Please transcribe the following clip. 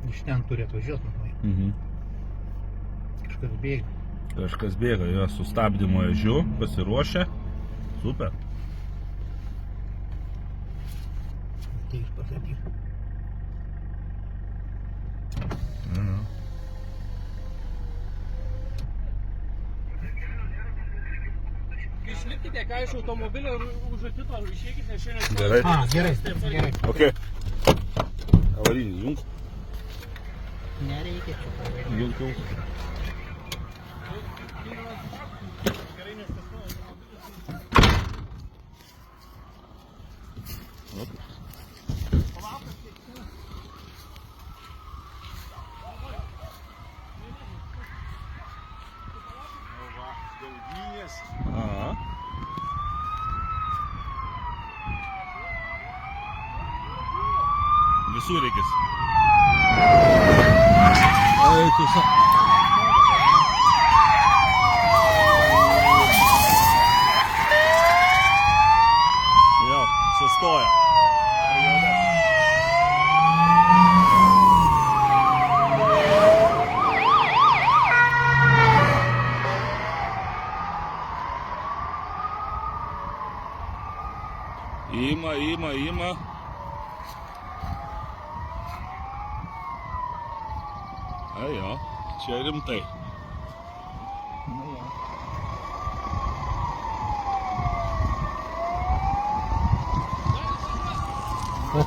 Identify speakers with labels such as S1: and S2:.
S1: Iš ten turi atvažiuoti, manai. Kažkas bėga.
S2: Kažkas bėga, jo sustabdymo ežiu, pasiruošę. Super.
S1: Tai iš pasakyk.
S3: Išlipkite ką iš automobilio ir už atito išeikite, nes šiandien...
S2: Gerai.
S1: Gerai.
S2: Ok. Avarinį jung.
S1: Nereikia čia.
S2: Jung.
S3: Gerai, nes tas
S2: Aha. Visų reikės. Jo, sustoja. Ima. Ai jo, čia rimtai.
S1: O,